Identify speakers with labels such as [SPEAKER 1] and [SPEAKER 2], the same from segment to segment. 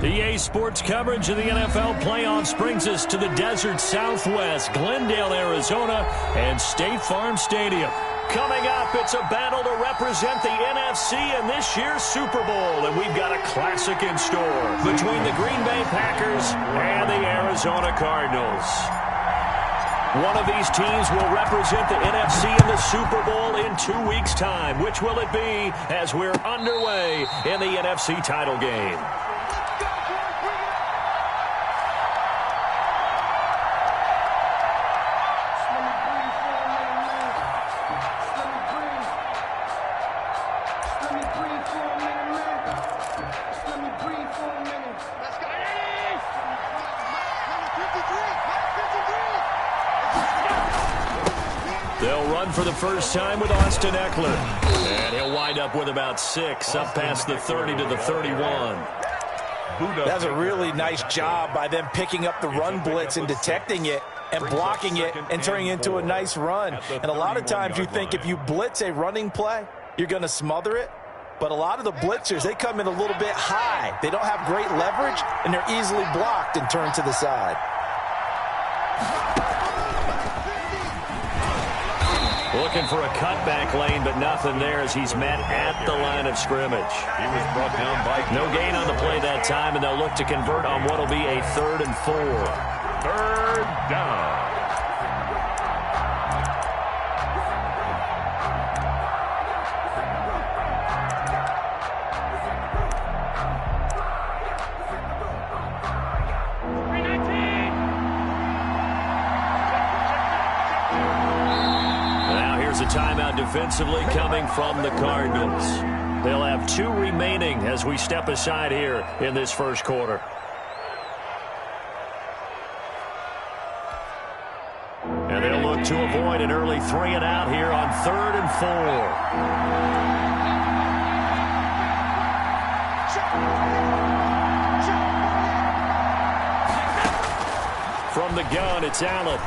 [SPEAKER 1] EA Sports coverage of the NFL playoffs brings us to the desert Southwest, Glendale, Arizona, and State Farm Stadium. Coming up, it's a battle to represent the NFC in this year's Super Bowl, and we've got a classic in store between the Green Bay Packers and the Arizona Cardinals. One of these teams will represent the NFC in the Super Bowl in 2 weeks' time. Which will it be as we're underway in the NFC title game?
[SPEAKER 2] They'll run for the first time with Austin Eckler. And he'll wind up with about 6, up past the 30 to the 31.
[SPEAKER 3] That's a really nice job by them picking up the run blitz and detecting it and blocking it and turning it into a nice run. And a lot of times you think if you blitz a running play, you're going to smother it. But a lot of the blitzers, they come in a little bit high. They don't have great leverage, and they're easily blocked and turned to the side.
[SPEAKER 1] Looking for a cutback lane, but nothing there as he's met at the line of scrimmage.
[SPEAKER 4] He was brought down by
[SPEAKER 1] no gain on the play that time, and they'll look to convert on what will be a 3rd and 4.
[SPEAKER 4] 3rd down.
[SPEAKER 1] A timeout defensively coming from the Cardinals. They'll have 2 remaining as we step aside here in this first quarter. And they'll look to avoid an early 3 and out here on 3rd and 4. From the gun, it's Allen.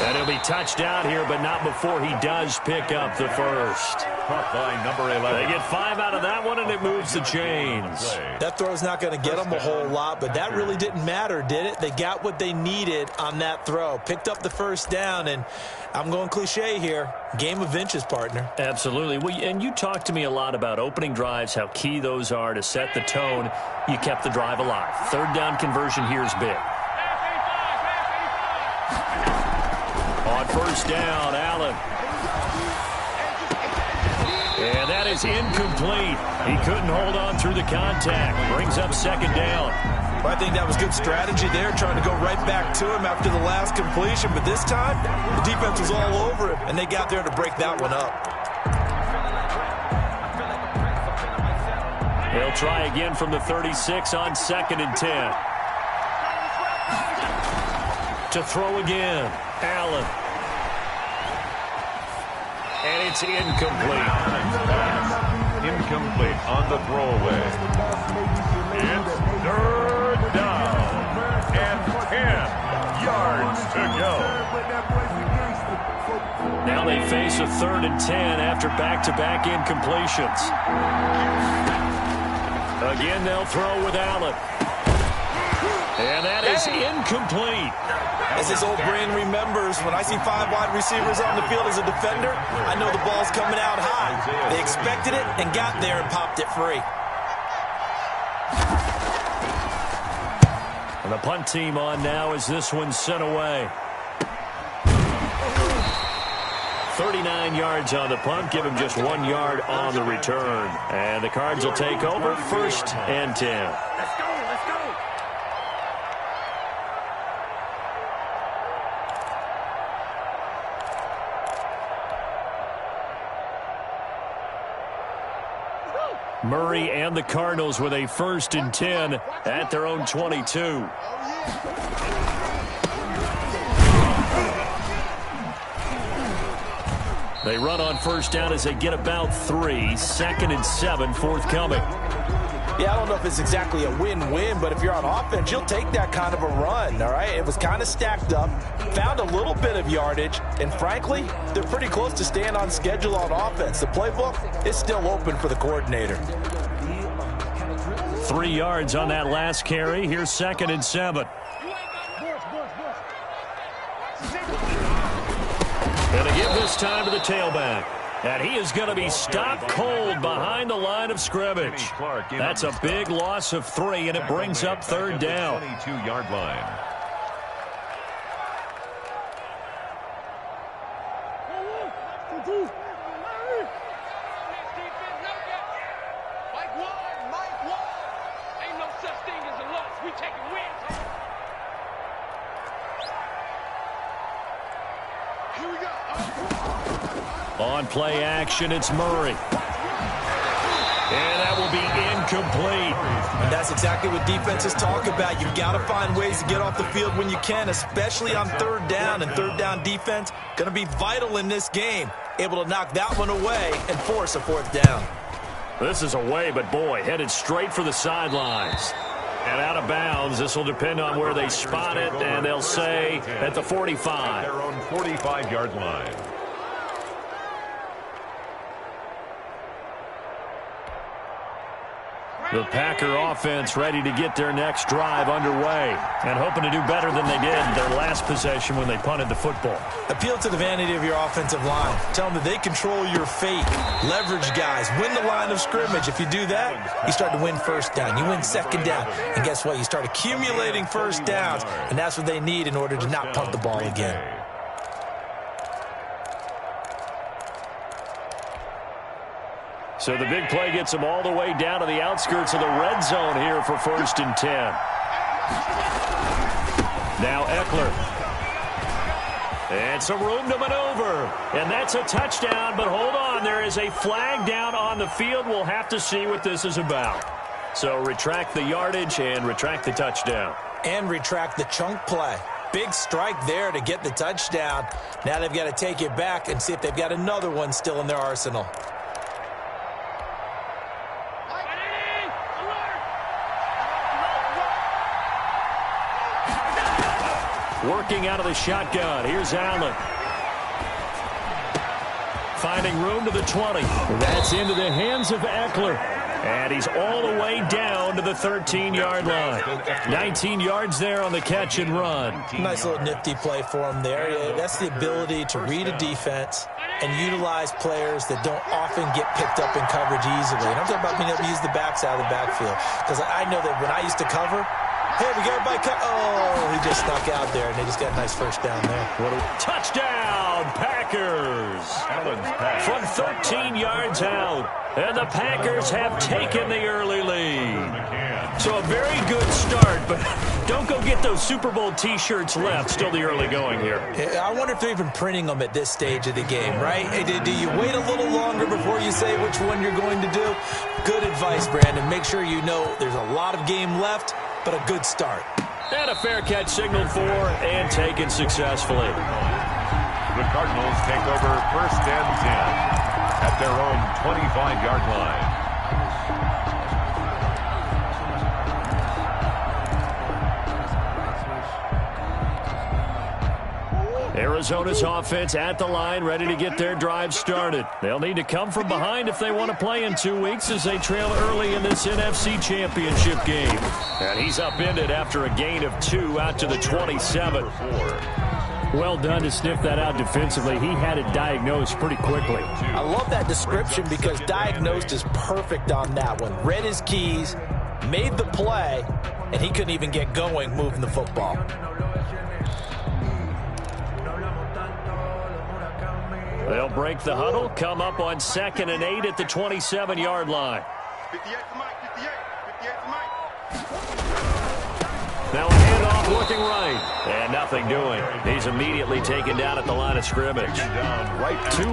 [SPEAKER 1] And he'll be touched down here, but not before he does pick up the first.
[SPEAKER 4] Caught by number 11.
[SPEAKER 1] They get 5 out of that one, and it moves the chains.
[SPEAKER 3] That throw's not going to get them a whole lot, but that really didn't matter, did it? They got what they needed on that throw. Picked up the first down, and I'm going cliche here. Game of inches, partner.
[SPEAKER 1] Absolutely. Well, and you talked to me a lot about opening drives, how key those are to set the tone. You kept the drive alive. 3rd down conversion here is big. On first down, Allen. And that is incomplete. He couldn't hold on through the contact. Brings up 2nd down.
[SPEAKER 3] I think that was good strategy there, trying to go right back to him after the last completion. But this time, the defense was all over him, and they got there to break that one up.
[SPEAKER 1] He'll try again from the 36 on 2nd and 10. To throw again, Allen. And it's incomplete.
[SPEAKER 4] Incomplete on the throwaway. It's 3rd down. And 10 yards to go.
[SPEAKER 1] Now they face a 3rd and 10 after back-to-back incompletions. Again, they'll throw with Allen. And that is incomplete.
[SPEAKER 3] As his old brain remembers, when I see 5 wide receivers on the field as a defender, I know the ball's coming out high. They expected it and got there and popped it free.
[SPEAKER 1] And the punt team on now as this one's sent away. 39 yards on the punt, give him just 1 yard on the return. And the Cards will take over 1st and 10. Murray and the Cardinals with a 1st and 10 at their own 22. They run on first down as they get about 3. 2nd and 7 forthcoming.
[SPEAKER 3] Yeah, I don't know if it's exactly a win-win, but if you're on offense, you'll take that kind of a run, all right? It was kind of stacked up, found a little bit of yardage, and frankly, they're pretty close to staying on schedule on offense. The playbook is still open for the coordinator.
[SPEAKER 1] 3 yards on that last carry. Here's 2nd and 7. Going to give this time to the tailback. And he is going to be stopped cold behind the line of scrimmage. That's a big loss of 3, and it brings up 3rd down.
[SPEAKER 4] 22-yard line.
[SPEAKER 1] On play action, it's Murray. And that will be incomplete.
[SPEAKER 3] That's exactly what defenses talk about. You've got to find ways to get off the field when you can, especially on 3rd down. And 3rd down defense going to be vital in this game. Able to knock that one away and force a 4th down.
[SPEAKER 1] This is away, but boy, headed straight for the sidelines. And out of bounds. This will depend on where they spot it, and they'll say at the 45.
[SPEAKER 4] Their own 45-yard line.
[SPEAKER 1] The Packer offense ready to get their next drive underway and hoping to do better than they did their last possession when they punted the football.
[SPEAKER 3] Appeal to the vanity of your offensive line. Tell them that they control your fate. Leverage guys. Win the line of scrimmage. If you do that, you start to win 1st down. You win 2nd down. And guess what? You start accumulating 1st downs. And that's what they need in order to not punt the ball again.
[SPEAKER 1] So the big play gets them all the way down to the outskirts of the red zone here for 1st and 10. Now Eckler. And some room to maneuver. And that's a touchdown, but hold on. There is a flag down on the field. We'll have to see what this is about. So retract the yardage and retract the touchdown.
[SPEAKER 3] And retract the chunk play. Big strike there to get the touchdown. Now they've got to take it back and see if they've got another one still in their arsenal.
[SPEAKER 1] Working out of the shotgun. Here's Allen. Finding room to the 20. That's into the hands of Eckler. And he's all the way down to the 13-yard line. 19 yards there on the catch and run.
[SPEAKER 3] Nice little nifty play for him there. That's the ability to read a defense and utilize players that don't often get picked up in coverage easily. And I'm talking about being able to use the backs out of the backfield. Because I know that when I used to cover, hey, we got everybody cut. Oh, he just snuck out there, and they just got a nice 1st down there.
[SPEAKER 1] What a touchdown, Packers! From 13 yards out, and the Packers have taken the early lead. So a very good start, but don't go get those Super Bowl T-shirts left. Still the early going here.
[SPEAKER 3] I wonder if they're even printing them at this stage of the game, right? Do you wait a little longer before you say which one you're going to do? Good advice, Brandon. Make sure you know there's a lot of game left, but a good start.
[SPEAKER 1] And a fair catch signaled for and taken successfully.
[SPEAKER 4] The Cardinals take over 1st and 10 at their own 25-yard line.
[SPEAKER 1] Arizona's offense at the line, ready to get their drive started. They'll need to come from behind if they want to play in 2 weeks as they trail early in this NFC Championship game. And he's upended after a gain of 2 out to the 27. Well done to sniff that out defensively. He had it diagnosed pretty quickly.
[SPEAKER 3] I love that description because diagnosed is perfect on that one. Read his keys, made the play, and he couldn't even get going moving the football.
[SPEAKER 1] They'll break the huddle, come up on 2nd and 8 at the 27-yard line.
[SPEAKER 5] 58 to Mike, 58 to Mike.
[SPEAKER 1] Now a handoff looking right. And nothing doing. He's immediately taken down at the line of scrimmage. 2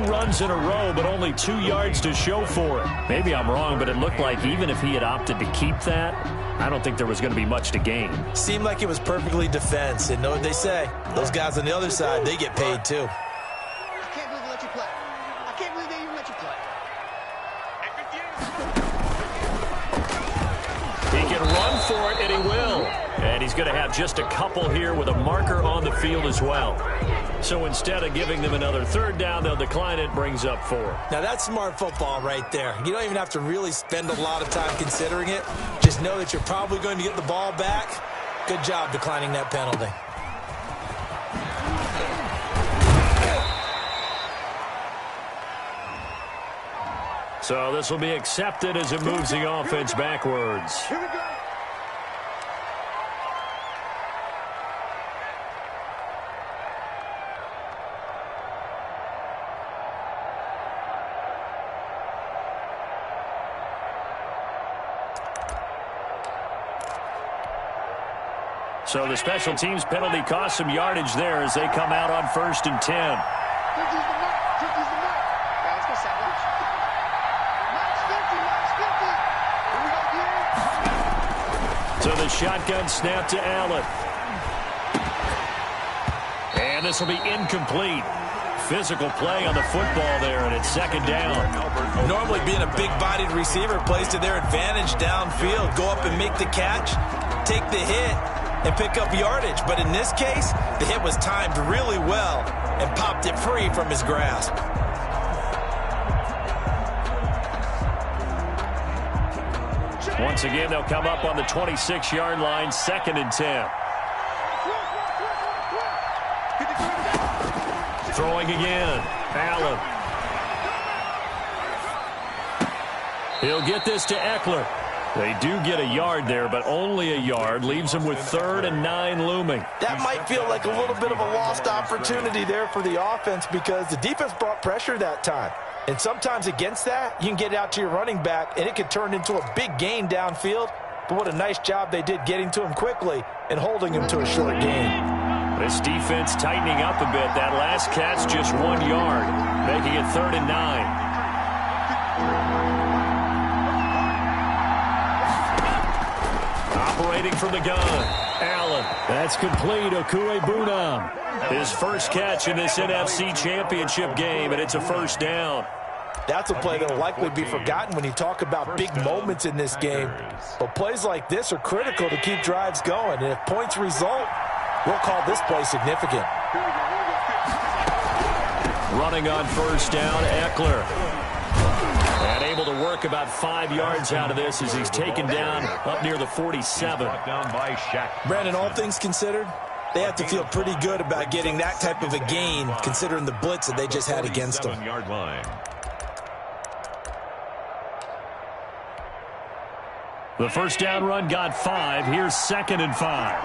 [SPEAKER 1] runs in a row, but only 2 yards to show for it. Maybe I'm wrong, but it looked like even if he had opted to keep that, I don't think there was going to be much to gain.
[SPEAKER 3] Seemed like it was perfectly defense. And know what they say? Those guys on the other side, they get paid too.
[SPEAKER 1] He can run for it, and he will. And he's going to have just a couple here with a marker on the field as well. So instead of giving them another third down, they'll decline it, brings up 4.
[SPEAKER 3] Now, that's smart football right there. You don't even have to really spend a lot of time considering it. Just know that you're probably going to get the ball back. Good job declining that penalty.
[SPEAKER 1] So this will be accepted as it moves the offense backwards.
[SPEAKER 5] Here we go.
[SPEAKER 1] So the special teams penalty cost some yardage there as they come out on 1st and 10. So the shotgun snap to Allen. And this will be incomplete. Physical play on the football there, and it's 2nd down.
[SPEAKER 3] Normally being a big-bodied receiver plays to their advantage downfield. Go up and make the catch, take the hit, and pick up yardage. But in this case, the hit was timed really well and popped it free from his grasp.
[SPEAKER 1] Once again, they'll come up on the 26-yard line, 2nd and 10. Throwing again, Allen. He'll get this to Eckler. They do get a yard there, but only a yard. Leaves them with 3rd and 9 looming.
[SPEAKER 3] That might feel like a little bit of a lost opportunity there for the offense because the defense brought pressure that time. And sometimes against that, you can get out to your running back, and it could turn into a big gain downfield. But what a nice job they did getting to him quickly and holding him to a short gain.
[SPEAKER 1] This defense tightening up a bit. That last catch just 1 yard, making it 3rd and 9. Operating from the gun, Allen. That's complete. Okuebunam. His first catch in this NFC Championship game, and it's a 1st down.
[SPEAKER 3] That's a play that will likely be forgotten when you talk about big moments in this game. But plays like this are critical to keep drives going. And if points result, we'll call this play significant.
[SPEAKER 1] Running on 1st down, Eckler. And able to work about 5 yards out of this as he's taken down up near the 47.
[SPEAKER 3] Brandon, all things considered, they have to feel pretty good about getting that type of a gain considering the blitz that they just had against them.
[SPEAKER 1] The 1st down run got 5. Here's 2nd and 5.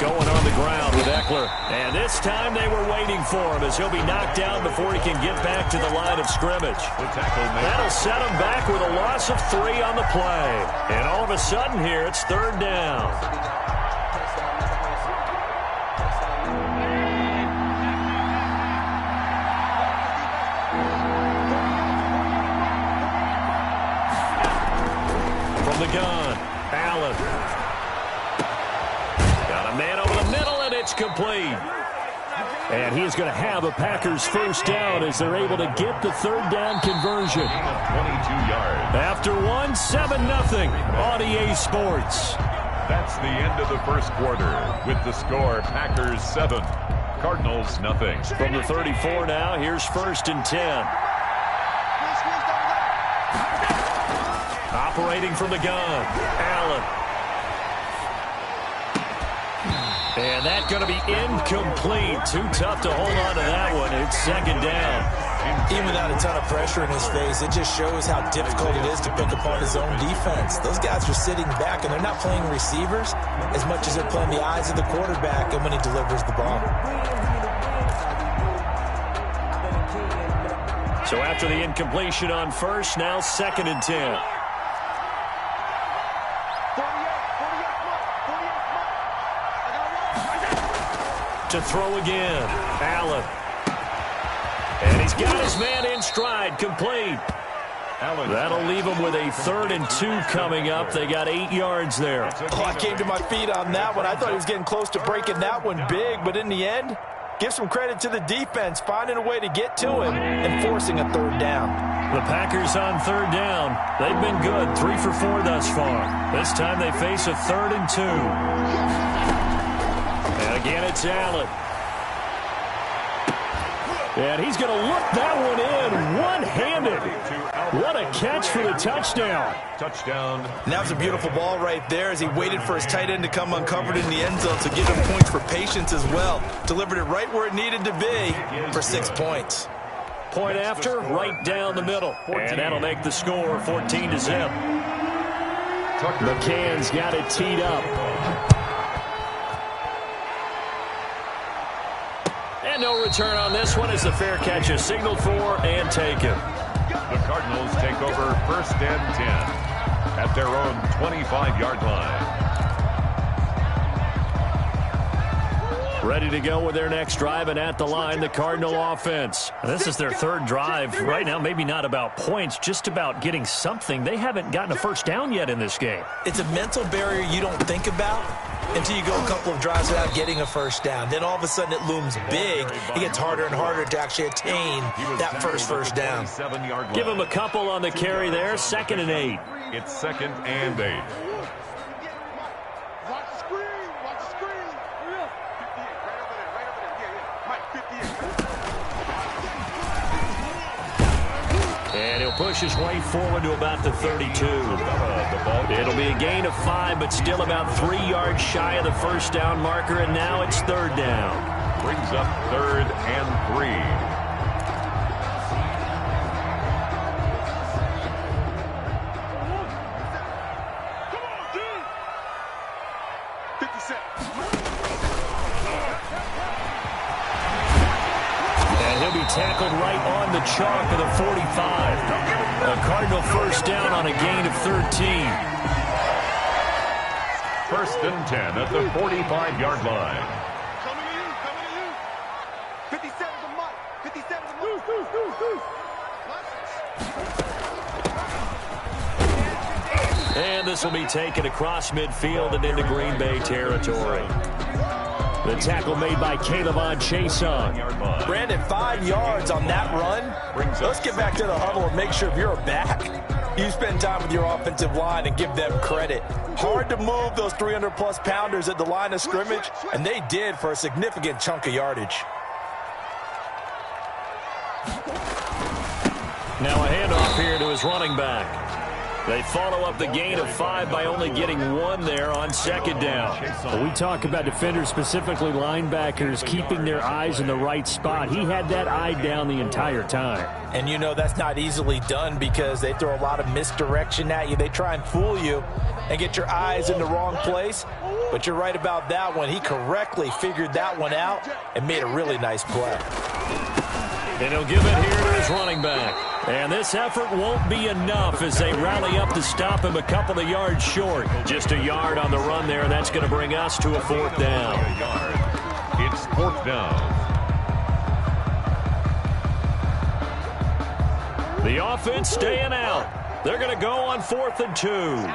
[SPEAKER 1] Going on the ground with Eckler. And this time they were waiting for him as he'll be knocked down before he can get back to the line of scrimmage. That'll set him back with a loss of 3 on the play. And all of a sudden here, it's 3rd down. The gun, Allen. Got a man over the middle, and it's complete. And he's going to have a Packers 1st down as they're able to get the 3rd down conversion.
[SPEAKER 4] 22 yards.
[SPEAKER 1] After 1, 7-0 on EA Sports.
[SPEAKER 4] That's the end of the 1st quarter with the score Packers 7, Cardinals 0.
[SPEAKER 1] From the 34 now, here's 1st and 10. Operating from the gun, Allen. And that's going to be incomplete. Too tough to hold on to that one. It's 2nd down.
[SPEAKER 3] Even without a ton of pressure in his face, it just shows how difficult it is to pick apart his own defense. Those guys are sitting back, and they're not playing receivers as much as they're playing the eyes of the quarterback and when he delivers the ball.
[SPEAKER 1] So after the incompletion on 1st, now 2nd and 10. To throw again, Allen. And he's got his man in stride, complete. That'll leave him with a 3rd and 2 coming up. They got 8 yards there.
[SPEAKER 3] Oh, I came to my feet on that one. I thought he was getting close to breaking that one big, but in the end, give some credit to the defense, finding a way to get to him and forcing a 3rd down.
[SPEAKER 1] The Packers on 3rd down. They've been good, 3 for 4 thus far. This time they face a 3rd and 2. And again, it's Allen. And he's going to look that one in one-handed. What a catch for the touchdown.
[SPEAKER 4] Touchdown.
[SPEAKER 3] And that was a beautiful ball right there as he waited for his tight end to come uncovered in the end zone to give him points for patience as well. Delivered it right where it needed to be for 6 points.
[SPEAKER 1] Point after, right down the middle. And that'll make the score 14-0. McCann's got it teed up. And no return on this one as the fair catch is signaled for and taken.
[SPEAKER 4] The Cardinals take over 1st and 10 at their own 25-yard line.
[SPEAKER 1] Ready to go with their next drive, and at the line, the Cardinal offense. This is their 3rd drive. Right now, maybe not about points, just about getting something. They haven't gotten a first down yet in this game.
[SPEAKER 3] It's a mental barrier you don't think about until you go a couple of drives without getting a first down. Then all of a sudden it looms big. It gets harder and harder to actually attain that first down.
[SPEAKER 1] Give him a couple on the carry there. 2nd and 8.
[SPEAKER 4] It's 2nd and 8.
[SPEAKER 5] Watch the screen. Watch the screen. 58, right over there. Right over there. Yeah. Mike, 58.
[SPEAKER 1] And he'll push his way forward to about the 32. It'll be a gain of 5, but still about 3 yards shy of the first down marker, and now it's 3rd down.
[SPEAKER 4] Brings up 3rd and 3.
[SPEAKER 1] Tackled right on the chalk of the 45. A Cardinal first down on a gain of 13.
[SPEAKER 4] 1st and 10 at the 45-yard line.
[SPEAKER 5] Coming to you. 57 to Mike. 57 to Mike.
[SPEAKER 1] And this will be taken across midfield and into Green Bay territory. The tackle made by Caleb Chason.
[SPEAKER 3] Brandon, 5 yards on that run. Let's get back to the huddle and make sure if you're back, you spend time with your offensive line and give them credit. Hard to move those 300-plus pounders at the line of scrimmage, and they did for a significant chunk of yardage.
[SPEAKER 1] Now a handoff here to his running back. They follow up the gain of 5 by only getting 1 there on 2nd down. Well, we talk about defenders, specifically linebackers, keeping their eyes in the right spot. He had that eye down the entire time.
[SPEAKER 3] And you know that's not easily done because they throw a lot of misdirection at you. They try and fool you and get your eyes in the wrong place. But you're right about that one. He correctly figured that one out and made a really nice play.
[SPEAKER 1] And he'll give it here to his running back. And this effort won't be enough as they rally up to stop him a couple of yards short. Just a yard on the run there. That's going to bring us to a 4th down.
[SPEAKER 4] It's 4th down.
[SPEAKER 1] The offense staying out. They're going to go on 4th and 2.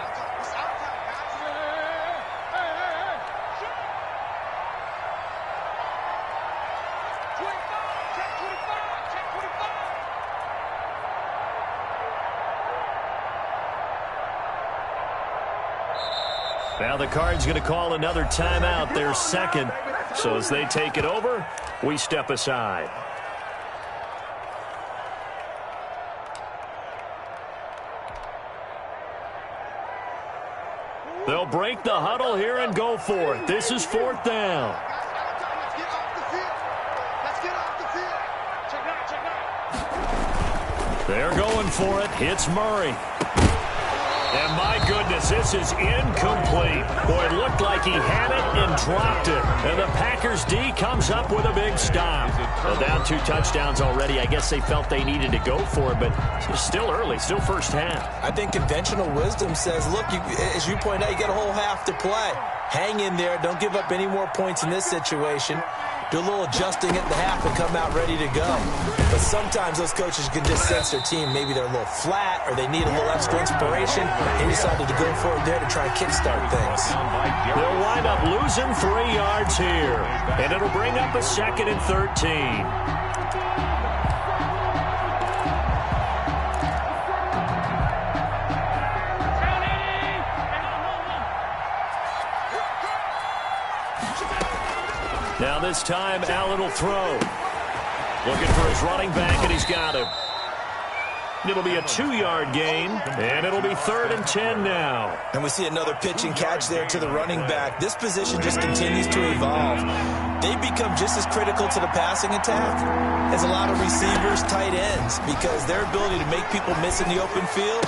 [SPEAKER 1] Now the Cards going to call another timeout, their 2nd. So as they take it over, we step aside. They'll break the huddle here and go for it. This is 4th down. They're going for it. It's Murray. And my goodness, this is incomplete. Boy, it looked like he had it and dropped it. And the Packers D comes up with a big stop. Well, down 2 touchdowns already. I guess they felt they needed to go for it, but it's still early, still first half.
[SPEAKER 3] I think conventional wisdom says, look, as you point out, you got a whole half to play. Hang in there. Don't give up any more points in this situation. Do a little adjusting at the half and come out ready to go. But sometimes those coaches can just sense their team. Maybe they're a little flat or they need a little extra inspiration. They decided to go for it there to try and kickstart things.
[SPEAKER 1] They'll wind up losing 3 yards here. And it'll bring up a 2nd and 13. Now this time, Allen will throw. Looking for his running back, and he's got him. It'll be a 2-yard gain, and it'll be 3rd and 10 now.
[SPEAKER 3] And we see another pitch and catch there to the running back. This position just continues to evolve. They become just as critical to the passing attack as a lot of receivers, tight ends, because their ability to make people miss in the open field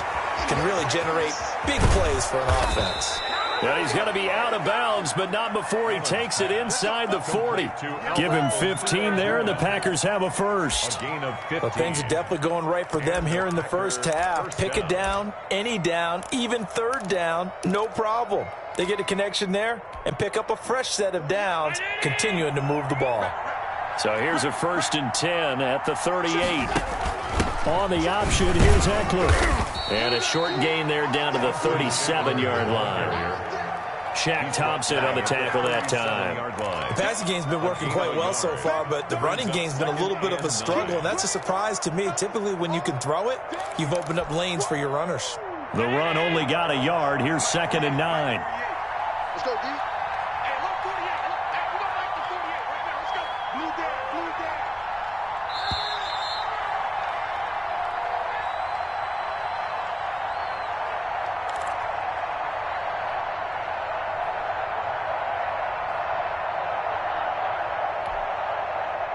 [SPEAKER 3] can really generate big plays for an offense.
[SPEAKER 1] Well, he's going to be out of bounds, but not before he takes it inside the 40. Give him 15 there, and the Packers have a first.
[SPEAKER 3] Well, things are definitely going right for them here in the first half. Pick a down, any down, even 3rd down, no problem. They get a connection there and pick up a fresh set of downs, continuing to move the ball.
[SPEAKER 1] So here's a 1st and 10 at the 38. On the option, here's Eckler. And a short gain there down to the 37-yard line. Shaq Thompson on the tackle that time.
[SPEAKER 3] The passing game's been working quite well so far, but the running game's been a little bit of a struggle, and that's a surprise to me. Typically, when you can throw it, you've opened up lanes for your runners.
[SPEAKER 1] The run only got a yard. Here's 2nd and 9.
[SPEAKER 5] Let's go, D. Hey, look, 48. Hey, we don't like the 48 right now. Let's go. Blue down, blue down.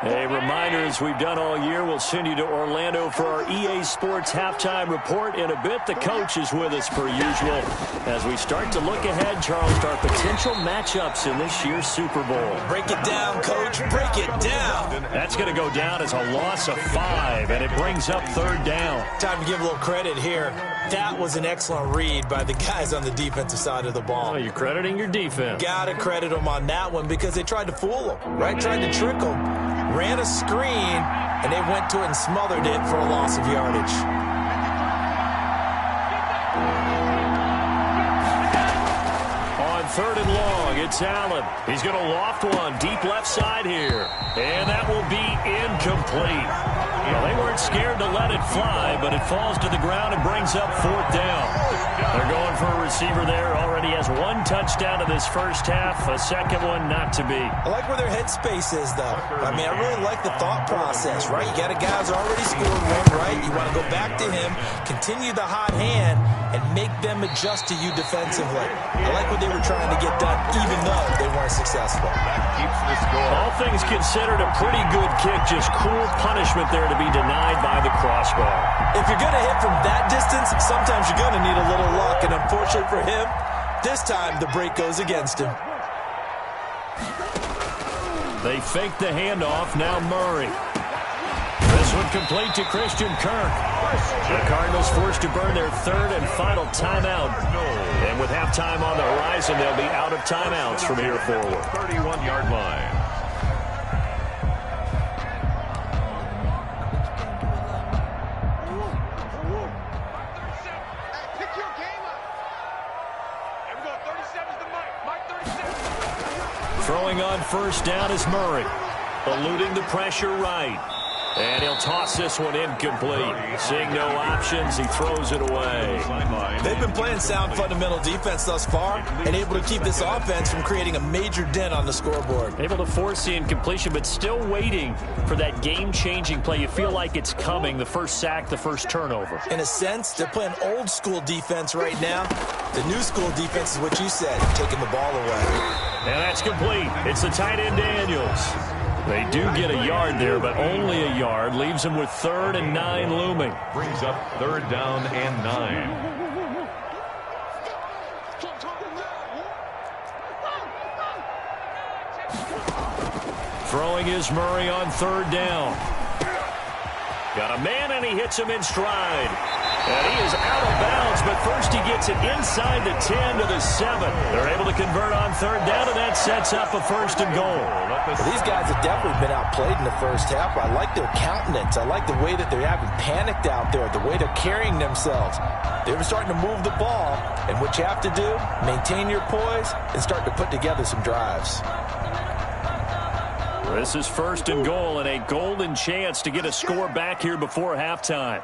[SPEAKER 1] A reminder, as we've done all year, we'll send you to Orlando for our EA Sports halftime report. In a bit, the coach is with us per usual. As we start to look ahead, Charles, to our potential matchups in this year's Super Bowl.
[SPEAKER 3] Break it down, Coach. Break it down.
[SPEAKER 1] That's going to go down as a loss of 5, and it brings up 3rd down.
[SPEAKER 3] Time to give a little credit here. That was an excellent read by the guys on the defensive side of the ball.
[SPEAKER 1] Oh, you're crediting your defense.
[SPEAKER 3] Got to credit them on that one because they tried to fool them, right? Tried to trick them. Ran a screen, and they went to it and smothered it for a loss of yardage.
[SPEAKER 1] On 3rd and long, it's Allen. He's going to loft one deep left side here. And that will be incomplete. Well, they weren't scared to let it fly, but it falls to the ground and brings up 4th down. They're going for a receiver there. Already has 1 touchdown in this first half. A second one not to be.
[SPEAKER 3] I like where their headspace is, though. I mean, I really like the thought process, right? You got a guy who's already scored one, right? You want to go back to him, continue the hot hand, and make them adjust to you defensively. I like what they were trying to get done, even though they weren't successful.
[SPEAKER 4] That keeps the score.
[SPEAKER 1] All things considered, a pretty good kick. Just cruel punishment there to be denied by the crossbar.
[SPEAKER 3] If you're going to hit from that distance, sometimes you're going to need a little luck. And unfortunately for him, this time the break goes against him.
[SPEAKER 1] They fake the handoff. Now Murray. This one complete to Christian Kirk. The Cardinals forced to burn their 3rd and final timeout. And with halftime on the horizon, they'll be out of timeouts from here forward.
[SPEAKER 4] 31-yard line.
[SPEAKER 1] Throwing on 1st down is Murray. Eluding the pressure right. And he'll toss this one incomplete. Seeing no options, he throws it away.
[SPEAKER 3] They've been playing sound fundamental defense thus far and able to keep this offense from creating a major dent on the scoreboard.
[SPEAKER 1] Able to force the incompletion, but still waiting for that game-changing play. You feel like it's coming, the first sack, the first turnover.
[SPEAKER 3] In a sense, they're playing old school defense right now. The new school defense is what you said, taking the ball away.
[SPEAKER 1] And that's complete. It's the tight end Daniels. They do get a yard there, but only a yard. Leaves them with 3rd and 9 looming.
[SPEAKER 4] Brings up 3rd down and 9.
[SPEAKER 1] Throwing is Murray on 3rd down. Got a man, and he hits him in stride. And he is out of bounds, but first he gets it inside the 10 to the 7. They're able to convert on 3rd down, and that sets up a 1st and goal.
[SPEAKER 3] Well, these guys have definitely been outplayed in the first half. I like their countenance. I like the way that they haven't panicked out there, the way they're carrying themselves. They were starting to move the ball, and what you have to do, maintain your poise and start to put together some drives.
[SPEAKER 1] This is 1st and goal, and a golden chance to get a score back here before halftime.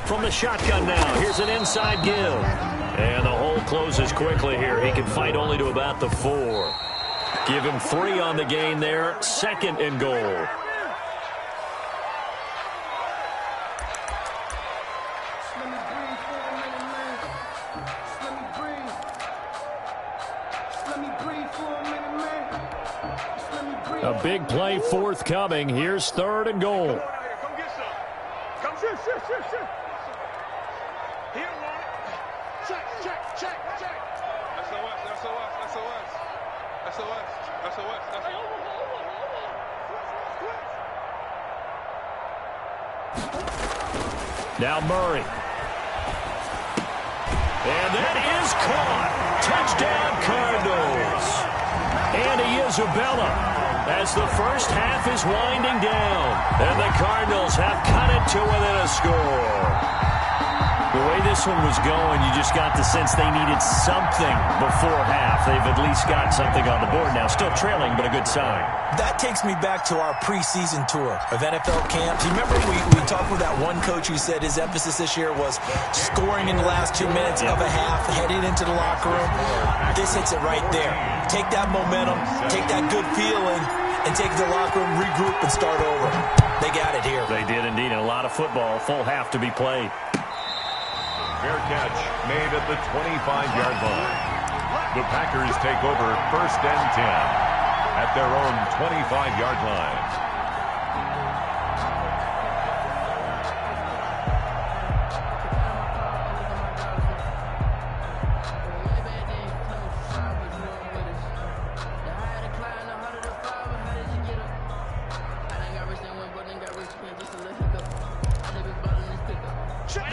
[SPEAKER 1] From the shotgun now, here's an inside give. And the hole closes quickly here. He can fight only to about the 4. Give him 3 on the gain there. 2nd and goal. A big play forthcoming. Here's 3rd and goal.
[SPEAKER 5] Come get some. Come shoot. He don't want it. Check. SOS.
[SPEAKER 1] Now Murray. And that is caught. Touchdown Cardinals. Andy Isabella as the first half is winding down. And the Cardinals have cut it to within a score. The way this one was going, you just got the sense they needed something before half. They've at least got something on the board now. Still trailing, but a good sign.
[SPEAKER 3] That takes me back to our preseason tour of NFL camps. You remember we talked with that one coach who said his emphasis this year was scoring in the last 2 minutes of a half, heading into the locker room. This hits it right there. Take that momentum, take that good feeling, and take the locker room, regroup, and start over. They got it here.
[SPEAKER 1] They did indeed, and a lot of football, full half to be played.
[SPEAKER 4] Fair catch made at the 25-yard line. The Packers take over 1st and 10 at their own 25-yard line.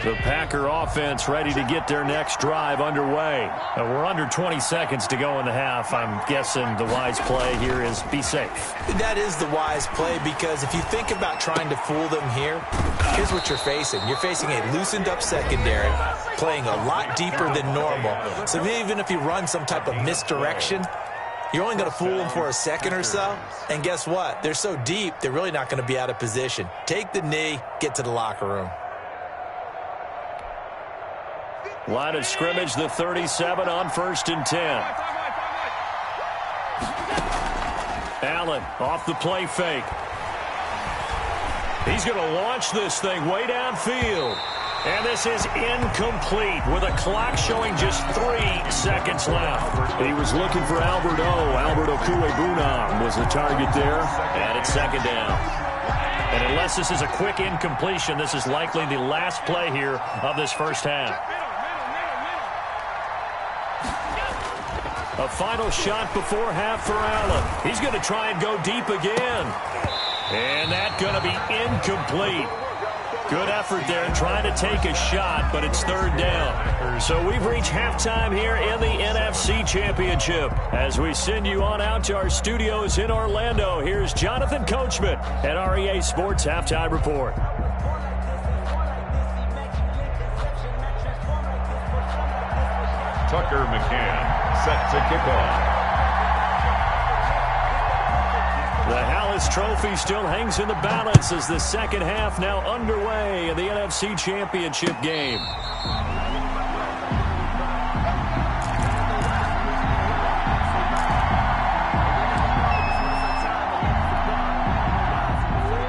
[SPEAKER 1] The Packer offense ready to get their next drive underway. We're under 20 seconds to go in the half. I'm guessing the wise play here is be safe.
[SPEAKER 3] That is the wise play, because if you think about trying to fool them here, here's what you're facing. You're facing a loosened up secondary, playing a lot deeper than normal. So even if you run some type of misdirection, you're only going to fool them for a second or so. And guess what? They're so deep, they're really not going to be out of position. Take the knee, get to the locker room.
[SPEAKER 1] Line of scrimmage, the 37 on 1st and 10. Allen off the play fake. He's going to launch this thing way downfield. And this is incomplete with a clock showing just 3 seconds left. He was looking for Albert Okwuegbunam was the target there. And it's 2nd down. And unless this is a quick incompletion, this is likely the last play here of this first half. A final shot before half for Allen. He's going to try and go deep again. And that's going to be incomplete. Good effort there trying to take a shot, but it's 3rd down. So we've reached halftime here in the NFC Championship. As we send you on out to our studios in Orlando, here's Jonathan Coachman at REA Sports Halftime Report.
[SPEAKER 4] Tucker McCann set to kick off.
[SPEAKER 1] The Hallis Trophy still hangs in the balance as the second half now underway in the NFC Championship game.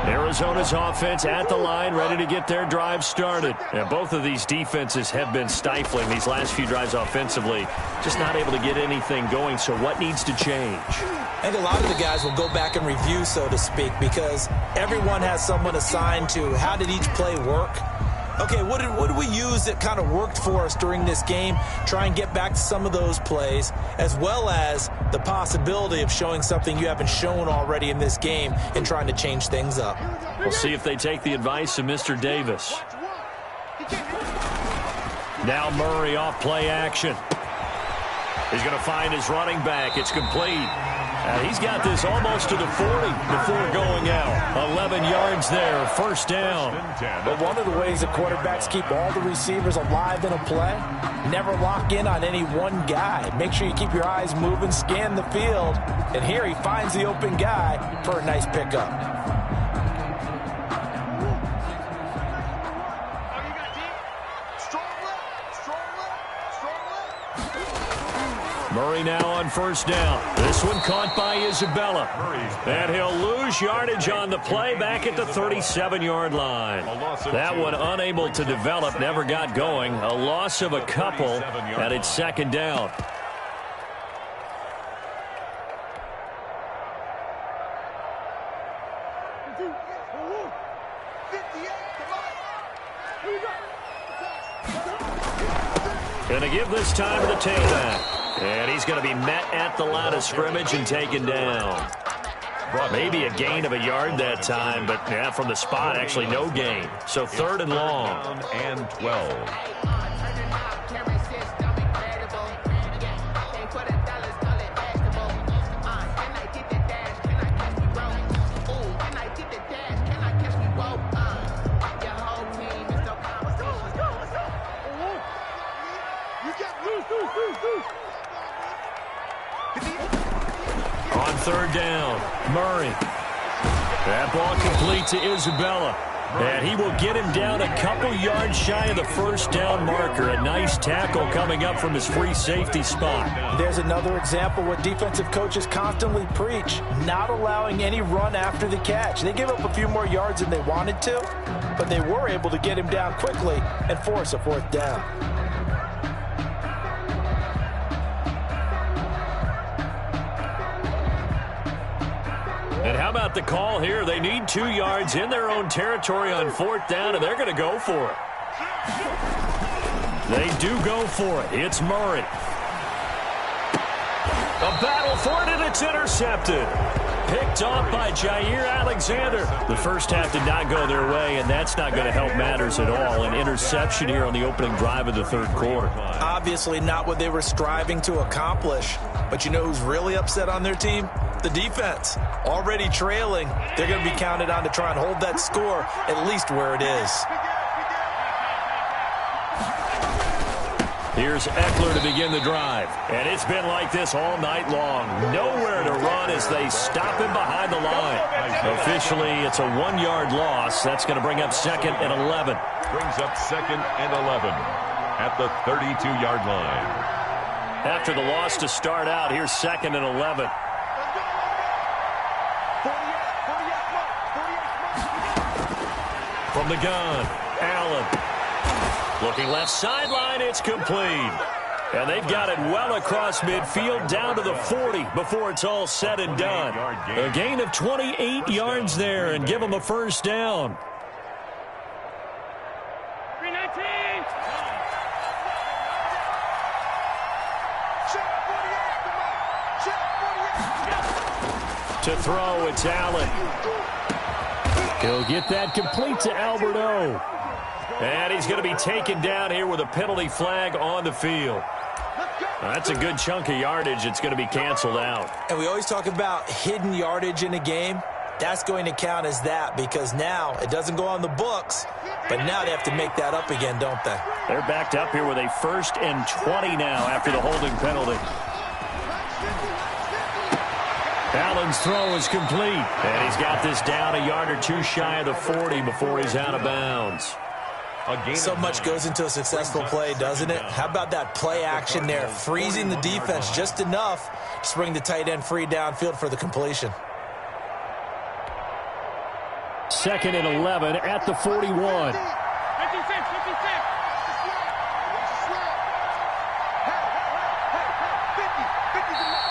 [SPEAKER 1] Arizona's offense at the line, ready to get their drive started. And both of these defenses have been stifling these last few drives offensively. Just not able to get anything going, so what needs to change?
[SPEAKER 3] I think a lot of the guys will go back and review, so to speak, because everyone has someone assigned to how did each play work. Okay, what did we use that kind of worked for us during this game? Try and get back to some of those plays, as well as the possibility of showing something you haven't shown already in this game and trying to change things up.
[SPEAKER 1] We'll see if they take the advice of Mr. Davis. Now Murray off play action. He's going to find his running back. It's complete. He's got this almost to the 40 before going out. 11 yards there, 1st down.
[SPEAKER 3] But one of the ways the quarterbacks keep all the receivers alive in a play, never lock in on any one guy. Make sure you keep your eyes moving, scan the field. And here he finds the open guy for a nice pickup.
[SPEAKER 1] Murray now on first down. This one caught by Isabella. And he'll lose yardage on the play back at the 37-yard line. That one unable to develop, never got going. A loss of a couple, and it's second down. Going to give this time to the tailback. And he's going to be met at the line of scrimmage and taken down. Maybe a gain of a yard that time, but yeah, from the spot, actually no gain. So third and long.
[SPEAKER 4] And 12.
[SPEAKER 1] On third down, Murray. That ball complete to Isabella. And he will get him down a couple yards shy of the first down marker. A nice tackle coming up from his free safety spot.
[SPEAKER 3] There's another example what defensive coaches constantly preach, not allowing any run after the catch. They gave up a few more yards than they wanted to, but they were able to get him down quickly and force a fourth down.
[SPEAKER 1] And how about the call here? They need 2 yards in their own territory on fourth down, and they're going to go for it. They do go for it. It's Murray. A battle for it, and it's intercepted. Picked off by Jair Alexander. The first half did not go their way, and that's not going to help matters at all. An interception here on the opening drive of the third quarter.
[SPEAKER 3] Obviously not what they were striving to accomplish. But you know who's really upset on their team? The defense. Already trailing. They're going to be counted on to try and hold that score at least where it is.
[SPEAKER 1] Here's Eckler to begin the drive. And it's been like this all night long. Nowhere to run as they stop him behind the line. Officially, it's a 1-yard loss. That's going to bring up second and 11.
[SPEAKER 4] Brings up second and 11 at the 32-yard line.
[SPEAKER 1] After the loss to start out, here's second and 11. From the gun, Allen. Looking left sideline, it's complete. And they've got it well across midfield down to the 40 before it's all said and done. A gain of 28 yards there and give them a first down.
[SPEAKER 5] 319.
[SPEAKER 1] To throw, it's Allen. He'll get that complete to Alberto. And he's going to be taken down here with a penalty flag on the field. That's a good chunk of yardage. It's going to be canceled out.
[SPEAKER 3] And we always talk about hidden yardage in a game. That's going to count as that because now it doesn't go on the books, but now they have to make that up again, don't they?
[SPEAKER 1] They're backed up here with a 1st and 20 now after the holding penalty. Allen's throw is complete. And he's got this down a yard or two shy of the 40 before he's out of bounds.
[SPEAKER 3] So much goes into a successful play, doesn't it? How about that play action there? Freezing the defense just enough to bring the tight end free downfield for the completion.
[SPEAKER 1] 2nd and 11 at the 41.
[SPEAKER 5] 56.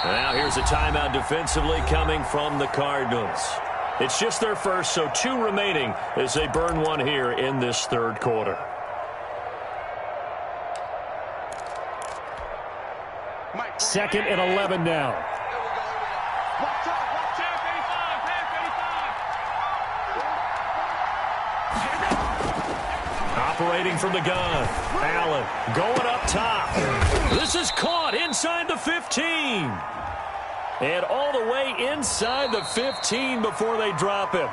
[SPEAKER 1] Now here's a timeout defensively coming from the Cardinals. It's just their first, so 2 remaining as they burn one here in this third quarter. Second and 11 now. Operating from the gun. Allen going up top. This is caught inside the 15. And all the way inside the 15 before they drop him.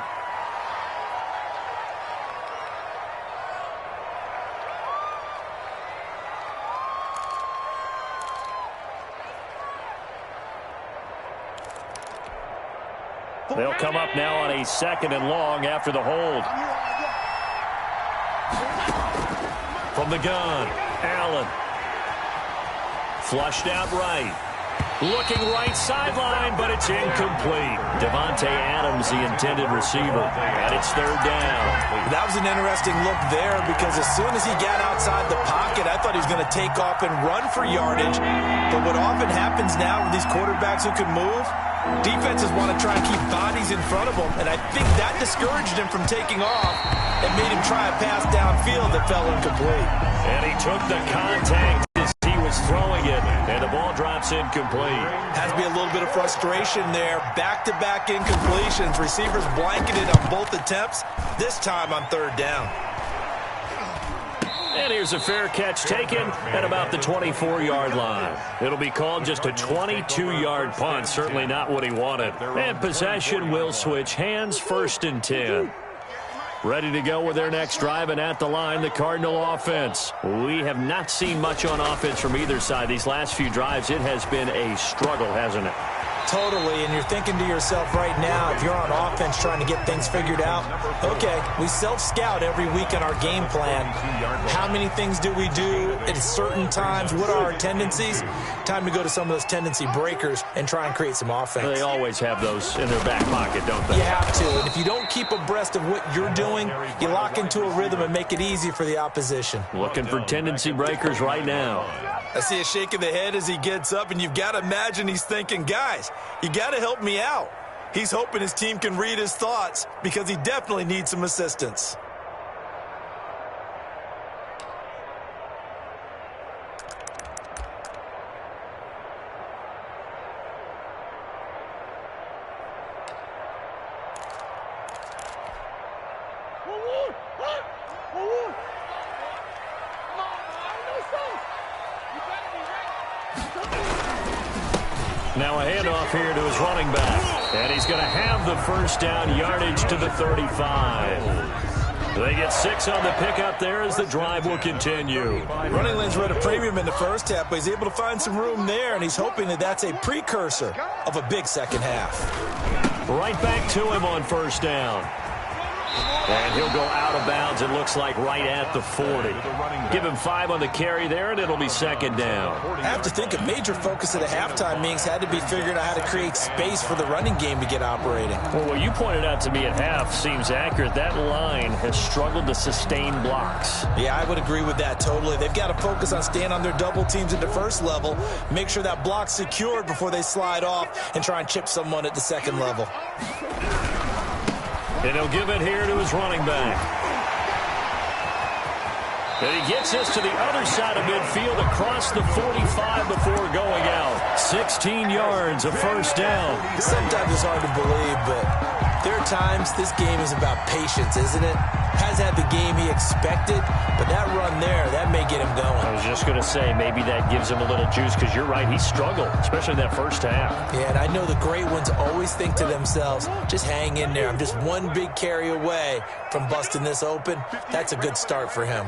[SPEAKER 1] They'll come up now on a 2nd and long after the hold. From the gun, Allen. Flushed out right. Looking right sideline, but it's incomplete. Devontae Adams, the intended receiver, and it's third down.
[SPEAKER 3] That was an interesting look there because as soon as he got outside the pocket, I thought he was going to take off and run for yardage. But what often happens now with these quarterbacks who can move, defenses want to try and keep bodies in front of them, and I think that discouraged him from taking off and made him try a pass downfield that fell incomplete.
[SPEAKER 1] And he took the contact as he was throwing it, and the ball drops incomplete.
[SPEAKER 3] Has to be a little bit of frustration there. Back-to-back incompletions. Receivers blanketed on both attempts, this time on third down.
[SPEAKER 1] And here's a fair catch taken at about the 24-yard line. It'll be called just a 22-yard punt. Certainly not what he wanted. And possession will switch hands, 1st and 10. Ready to go with their next drive, and at the line, the Cardinal offense. We have not seen much on offense from either side. These last few drives, it has been a struggle, hasn't it?
[SPEAKER 3] Totally, and you're thinking to yourself right now, if you're on offense trying to get things figured out, okay, we self-scout every week in our game plan. How many things do we do at certain times? What are our tendencies? Time to go to some of those tendency breakers and try and create some offense.
[SPEAKER 1] They always have those in their back pocket, don't they?
[SPEAKER 3] You have to, and if you don't keep abreast of what you're doing, you lock into a rhythm and make it easy for the opposition.
[SPEAKER 1] Looking for tendency breakers right now.
[SPEAKER 3] I see a shake of the head as he gets up, and you've got to imagine he's thinking, guys, you got to help me out. He's hoping his team can read his thoughts because he definitely needs some assistance.
[SPEAKER 1] Now a handoff here to his running back. And he's going to have the first down, yardage to the 35. They get 6 on the pickup there as the drive will continue.
[SPEAKER 3] Running lanes were at a premium in the first half, but he's able to find some room there, and he's hoping that that's a precursor of a big second half.
[SPEAKER 1] Right back to him on first down. And he'll go out of bounds, it looks like, right at the 40. Give him 5 on the carry there, and it'll be second down.
[SPEAKER 3] I have to think a major focus at a halftime meetings had to be figuring out how to create space for the running game to get operating.
[SPEAKER 1] Well, what you pointed out to me at half seems accurate. That line has struggled to sustain blocks.
[SPEAKER 3] Yeah, I would agree with that totally. They've got to focus on staying on their double teams at the first level, make sure that block's secured before they slide off and try and chip someone at the second level.
[SPEAKER 1] And he'll give it here to his running back. And he gets this to the other side of midfield across the 45 before going out. 16 yards, a first down.
[SPEAKER 3] Sometimes it's hard to believe, but there are times this game is about patience, isn't it? Has had the game he expected, but that run there, that may get him going.
[SPEAKER 1] I was just going to say, maybe that gives him a little juice, because you're right, he struggled, especially in that first half.
[SPEAKER 3] Yeah, and I know the great ones always think to themselves, just hang in there. I'm just one big carry away from busting this open. That's a good start for him.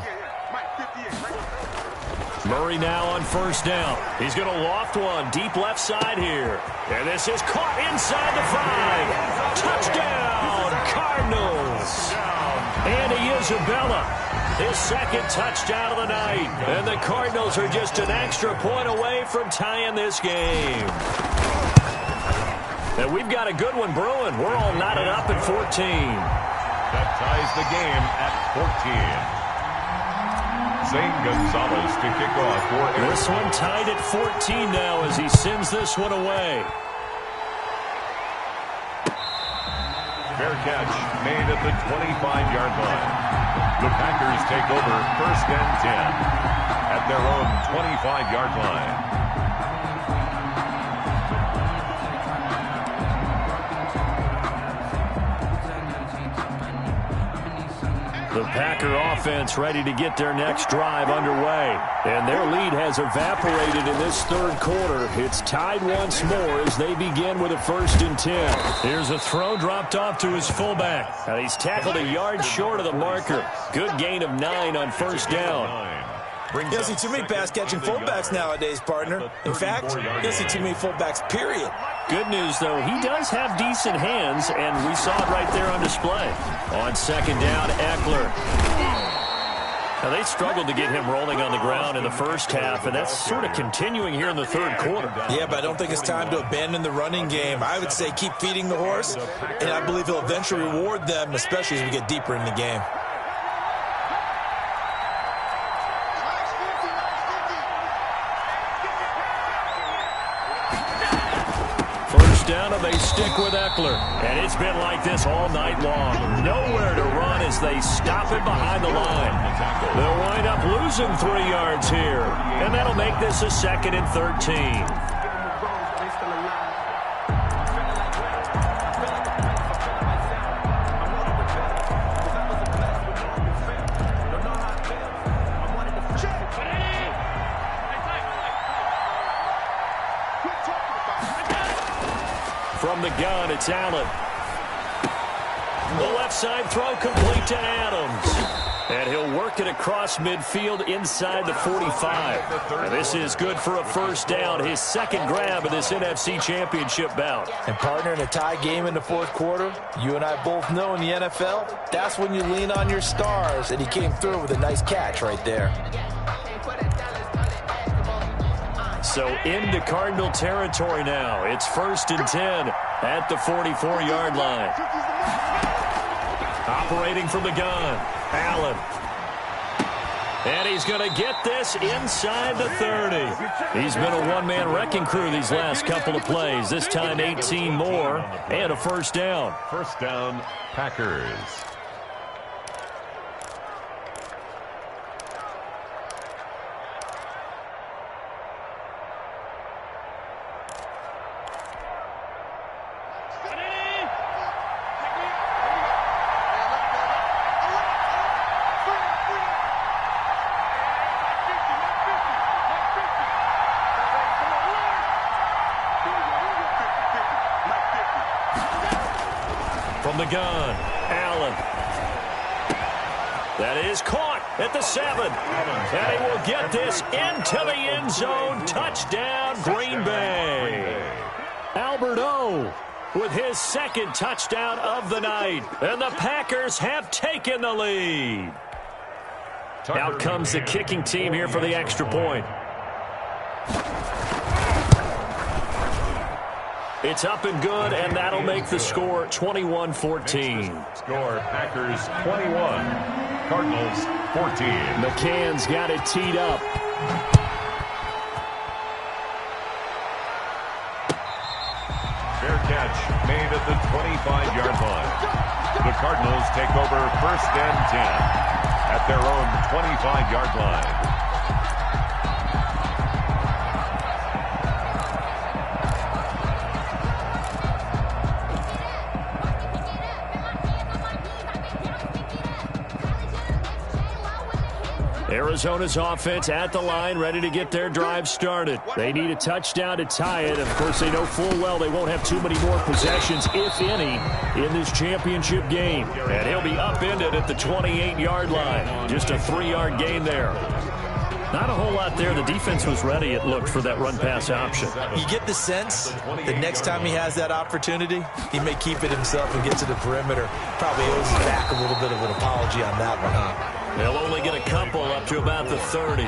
[SPEAKER 1] Murray now on first down. He's going to loft one deep left side here. And this is caught inside the 5. Touchdown, Cardinals. Andy Isabella, his second touchdown of the night. And the Cardinals are just an extra point away from tying this game. And we've got a good one brewing. We're all knotted up at 14.
[SPEAKER 4] That ties the game at 14. St. Gonzalez to kick off for Arizona.
[SPEAKER 1] This one tied at 14 now as he sends this one away.
[SPEAKER 4] Fair catch made at the 25-yard line. The Packers take over 1st and 10 at their own 25-yard line.
[SPEAKER 1] The Packer offense ready to get their next drive underway. And their lead has evaporated in this third quarter. It's tied once more as they begin with a 1st and 10. Here's a throw dropped off to his fullback. And he's tackled a yard short of the marker. Good gain of 9 on first down.
[SPEAKER 3] You don't see too many pass-catching fullbacks nowadays, partner. In fact, you don't see too many fullbacks, period.
[SPEAKER 1] Good news, though, he does have decent hands, and we saw it right there on display. On second down, Eckler. Now, they struggled to get him rolling on the ground in the first half, and that's sort of continuing here in the third quarter.
[SPEAKER 3] Yeah, but I don't think it's time to abandon the running game. I would say keep feeding the horse, and I believe he'll eventually reward them, especially as we get deeper in the game.
[SPEAKER 1] First down, and they stick with Eckler. And it's been like this all night long. Nowhere to run as they stop him behind the line. They'll wind up losing 3 yards here. And that'll make this a 2nd and 13. From the gun, it's Allen. The left side throw complete to Adams. And he'll work it across midfield inside the 45. And this is good for a first down, his 2nd grab of this NFC Championship bout.
[SPEAKER 3] And partner, in a tie game in the fourth quarter, you and I both know in the NFL, that's when you lean on your stars. And he came through with a nice catch right there.
[SPEAKER 1] So into Cardinal territory now. It's 1st and 10 at the 44-yard line. Operating from the gun, Allen. And he's going to get this inside the 30. He's been a one-man wrecking crew these last couple of plays. This time 18 more and a first down.
[SPEAKER 4] First down, Packers.
[SPEAKER 1] From the gun, Allen. That is caught at the 7. And he will get this into the end zone. Touchdown, Green Bay. Albert O with his 2nd touchdown of the night. And the Packers have taken the lead. Out comes the kicking team here for the extra point. It's up and good, and that'll make the score 21-14.
[SPEAKER 4] Score, Packers 21, Cardinals 14.
[SPEAKER 1] McCann's got it teed up.
[SPEAKER 4] Fair catch made at the 25-yard line. The Cardinals take over 1st and 10 at their own 25-yard line.
[SPEAKER 1] Arizona's offense at the line, ready to get their drive started. They need a touchdown to tie it. Of course, they know full well they won't have too many more possessions, if any, in this championship game. And he'll be upended at the 28-yard line. Just a 3-yard gain there. Not a whole lot there. The defense was ready, it looked, for that run-pass option.
[SPEAKER 3] You get the sense that next time he has that opportunity, he may keep it himself and get to the perimeter. Probably owes back a little bit of an apology on that one, huh?
[SPEAKER 1] They'll only get a couple up to about the 30.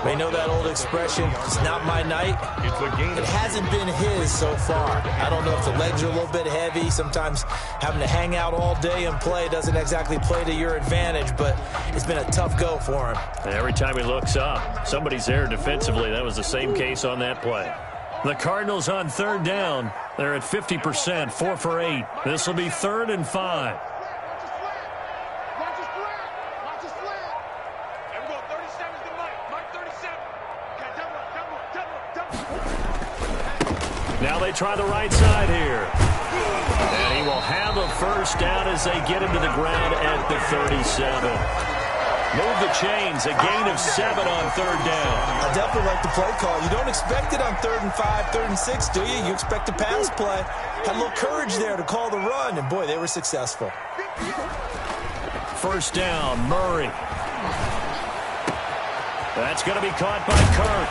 [SPEAKER 3] They know that old expression, it's not my night. It hasn't been his so far. I don't know if the legs are a little bit heavy. Sometimes having to hang out all day and play doesn't exactly play to your advantage, but it's been a tough go for him.
[SPEAKER 1] And every time he looks up, somebody's there defensively. That was the same case on that play. The Cardinals on 3rd down. They're at 50%, 4 for 8. This will be 3rd and 5. Now they try the right side here. And he will have a first down as they get him to the ground at the 37. Move the chains, a gain of 7 on 3rd down.
[SPEAKER 3] I definitely like the play call. You don't expect it on 3rd and 5, 3rd and 6, do you? You expect a pass play. Had a little courage there to call the run, and boy, they were successful.
[SPEAKER 1] First down, Murray. That's going to be caught by Kirk.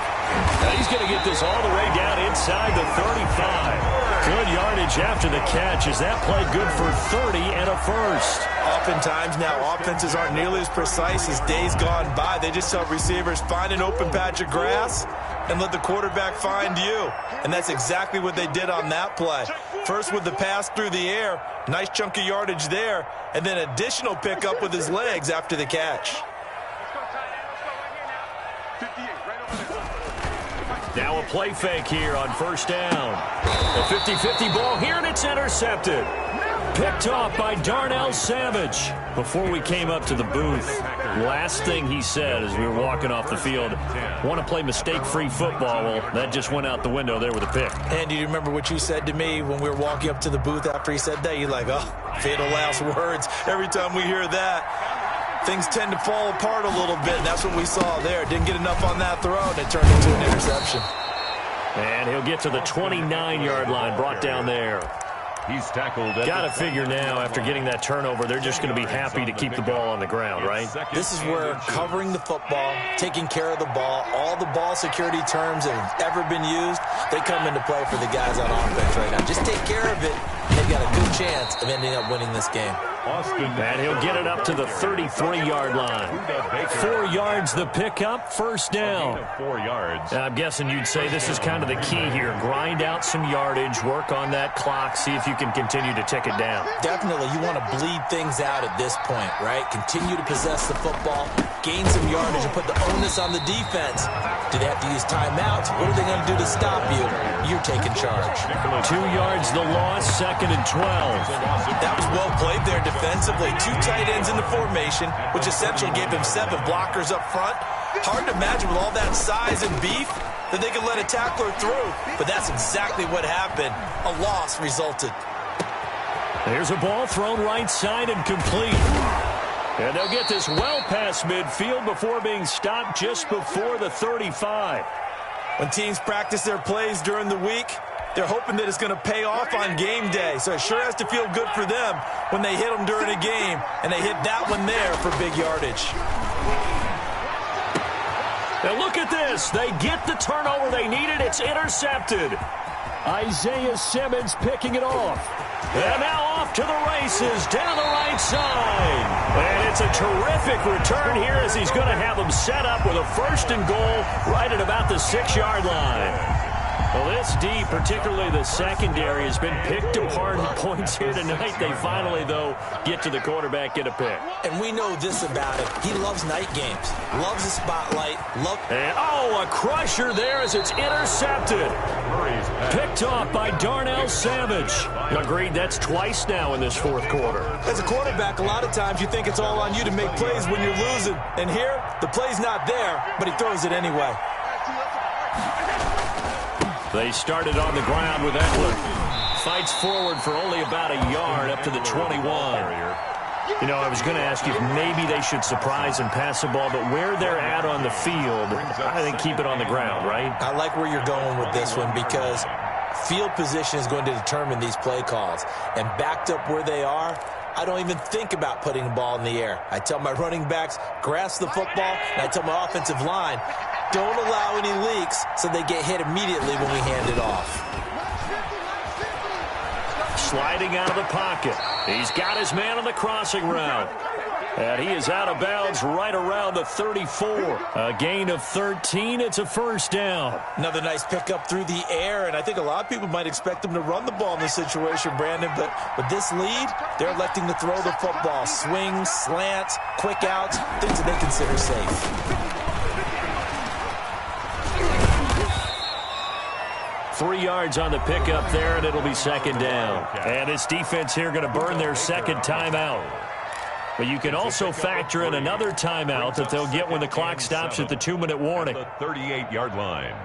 [SPEAKER 1] Now he's going to get this all the way down inside the 35. Good yardage after the catch as that play good for 30 and a first.
[SPEAKER 3] Oftentimes now offenses aren't nearly as precise as days gone by. They just tell receivers, find an open patch of grass and let the quarterback find you. And that's exactly what they did on that play. First with the pass through the air, nice chunk of yardage there, and then additional pickup with his legs after the catch.
[SPEAKER 1] Now a play fake here on first down. A 50-50 ball here, and it's intercepted. Picked off by Darnell Savage. Before we came up to the booth, last thing he said as we were walking off the field, want to play mistake-free football. Well, that just went out the window there with a pick.
[SPEAKER 3] And do you remember what you said to me when we were walking up to the booth after he said that? You're like, oh, fatal last words. Every time we hear that, things tend to fall apart a little bit, and that's what we saw there. Didn't get enough on that throw, and it turned into an interception.
[SPEAKER 1] And he'll get to the 29-yard line, brought down there.
[SPEAKER 4] He's tackled.
[SPEAKER 1] Got to figure now, after getting that turnover, they're just going to be happy to keep the ball on the ground, right?
[SPEAKER 3] This is where covering the football, taking care of the ball, all the ball security terms that have ever been used, they come into play for the guys on offense right now. Just take care of it, and they've got a good chance of ending up winning this game.
[SPEAKER 1] And he'll get it up to the 33-yard line. 4 yards the pickup, first down.
[SPEAKER 4] 4 yards.
[SPEAKER 1] I'm guessing you'd say this is kind of the key here. Grind out some yardage, work on that clock, see if you can continue to tick it down.
[SPEAKER 3] Definitely, you want to bleed things out at this point, right? Continue to possess the football, gain some yardage, and put the onus on the defense. Do they have to use timeouts? What are they going to do to stop you? You're taking charge.
[SPEAKER 1] 2 yards the loss, 2nd and 12.
[SPEAKER 3] That was well played there defensively. 2 tight ends in the formation, which essentially gave him 7 blockers up front. Hard to imagine with all that size and beef that they could let a tackler through, but that's exactly what happened. A loss resulted.
[SPEAKER 1] There's a ball thrown right side and complete. And they'll get this well past midfield before being stopped just before the 35.
[SPEAKER 3] When teams practice their plays during the week, they're hoping that it's going to pay off on game day. So it sure has to feel good for them when they hit them during a game, and they hit that one there for big yardage.
[SPEAKER 1] Now look at this. They get the turnover they needed. It's intercepted. Isaiah Simmons picking it off. And now off to the races down the right side. And it's a terrific return here as he's going to have them set up with a 1st and goal right at about the 6-yard line. Well, this D, particularly the secondary, has been picked apart at points here tonight. They finally, though, get to the quarterback, get a pick.
[SPEAKER 3] And we know this about him. He loves night games, loves the spotlight.
[SPEAKER 1] And, a crusher there as it's intercepted. Picked off by Darnell Savage. Agreed, that's twice now in this 4th quarter.
[SPEAKER 3] As a quarterback, a lot of times you think it's all on you to make plays when you're losing. And here, the play's not there, but he throws it anyway.
[SPEAKER 1] They started on the ground with Eckler. Fights forward for only about a yard up to the 21. You know, I was going to ask you if maybe they should surprise and pass the ball, but where they're at on the field, I think keep it on the ground, right?
[SPEAKER 3] I like where you're going with this one because field position is going to determine these play calls. And backed up where they are, I don't even think about putting the ball in the air. I tell my running backs, grasp the football, and I tell my offensive line, don't allow any leaks so they get hit immediately when we hand it off.
[SPEAKER 1] Sliding out of the pocket. He's got his man on the crossing route. And he is out of bounds right around the 34. A gain of 13. It's a 1st down.
[SPEAKER 3] Another nice pickup through the air, and I think a lot of people might expect him to run the ball in this situation, Brandon, but with this lead, they're electing to throw the football. Swings, slants, quick outs, things that they consider safe.
[SPEAKER 1] 3 yards on the pickup there, and it'll be 2nd down. And this defense here going to burn their 2nd timeout. But you can also factor in another timeout that they'll get when the clock stops at the 2-minute warning.
[SPEAKER 4] The 38-yard line.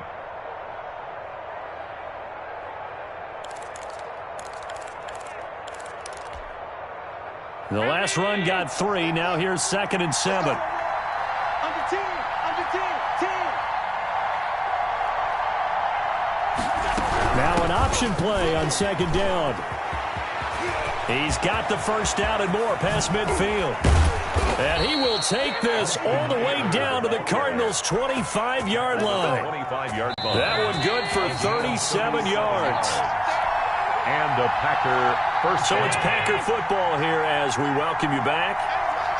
[SPEAKER 1] The last run got 3. Now here's 2nd and 7.
[SPEAKER 5] Under 10, 10.
[SPEAKER 1] Now an option play on 2nd down. He's got the 1st down and more past midfield. And he will take this all the way down to the Cardinals' 25-yard line. That one good for 37 yards.
[SPEAKER 4] And a Packer first.
[SPEAKER 1] So it's Packer football here as we welcome you back.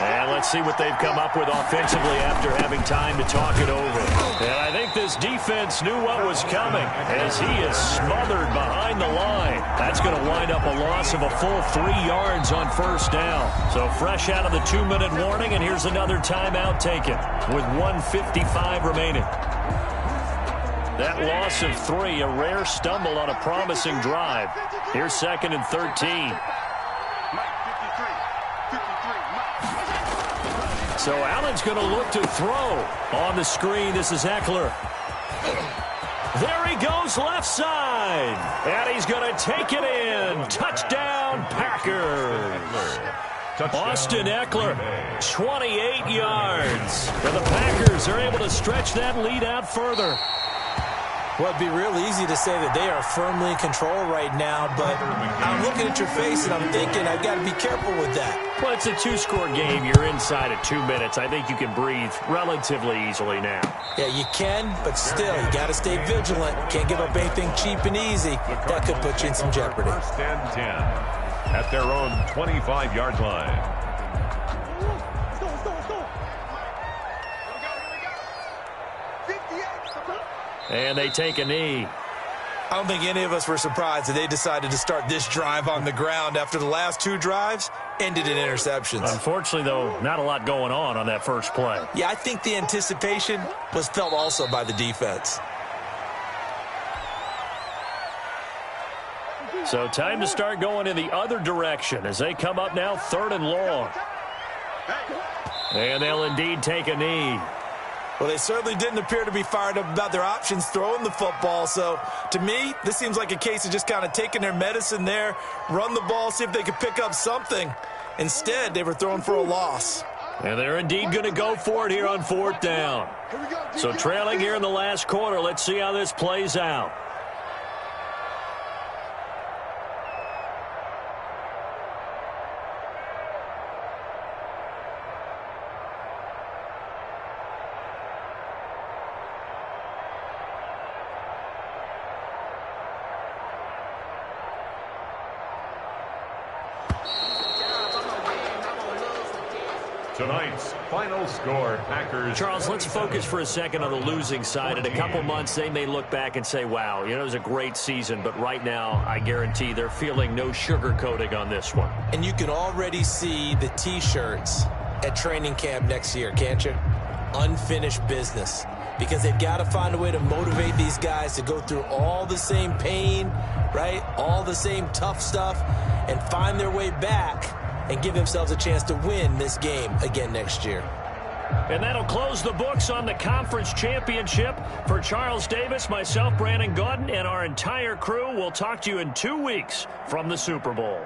[SPEAKER 1] And let's see what they've come up with offensively after having time to talk it over. And I think this defense knew what was coming as he is smothered behind the line. That's going to wind up a loss of a full 3 yards on first down. So fresh out of the 2-minute warning, and here's another timeout taken with 1:55 remaining. That loss of 3, a rare stumble on a promising drive. Here's 2nd and 13. So Allen's going to look to throw. On the screen, this is Eckler. There he goes left side. And he's going to take it in. Touchdown, Packers. Austin Eckler, 28 yards. And the Packers are able to stretch that lead out further.
[SPEAKER 3] Well, it'd be real easy to say that they are firmly in control right now, but I'm looking at your face and I'm thinking I've got to be careful with that.
[SPEAKER 1] Well, it's a 2-score game. You're inside of 2 minutes. I think you can breathe relatively easily now.
[SPEAKER 3] Yeah, you can, but still, you got to stay vigilant. Can't give up anything cheap and easy. That could put you in some jeopardy.
[SPEAKER 4] First and 10 at their own 25-yard line.
[SPEAKER 1] And they take a knee.
[SPEAKER 3] I don't think any of us were surprised that they decided to start this drive on the ground after the last 2 drives ended in interceptions.
[SPEAKER 1] Unfortunately, though, not a lot going on that first play.
[SPEAKER 3] Yeah, I think the anticipation was felt also by the defense.
[SPEAKER 1] So time to start going in the other direction as they come up now 3rd and long. And they'll indeed take a knee.
[SPEAKER 3] Well, they certainly didn't appear to be fired up about their options throwing the football. So, to me, this seems like a case of just kind of taking their medicine there, run the ball, see if they could pick up something. Instead, they were throwing for a loss.
[SPEAKER 1] And they're indeed going to go for it here on 4th down. So trailing here in the last quarter, let's see how this plays out.
[SPEAKER 4] Tonight's final score, Packers.
[SPEAKER 1] Charles, let's focus for a second on the losing side. In a couple months, they may look back and say, wow, it was a great season. But right now, I guarantee they're feeling no sugarcoating on this one.
[SPEAKER 3] And you can already see the T-shirts at training camp next year, can't you? Unfinished business. Because they've got to find a way to motivate these guys to go through all the same pain, right? All the same tough stuff and find their way back and give themselves a chance to win this game again next year.
[SPEAKER 1] And that'll close the books on the conference championship. For Charles Davis, myself, Brandon Gaudin, and our entire crew, we'll talk to you in 2 weeks from the Super Bowl.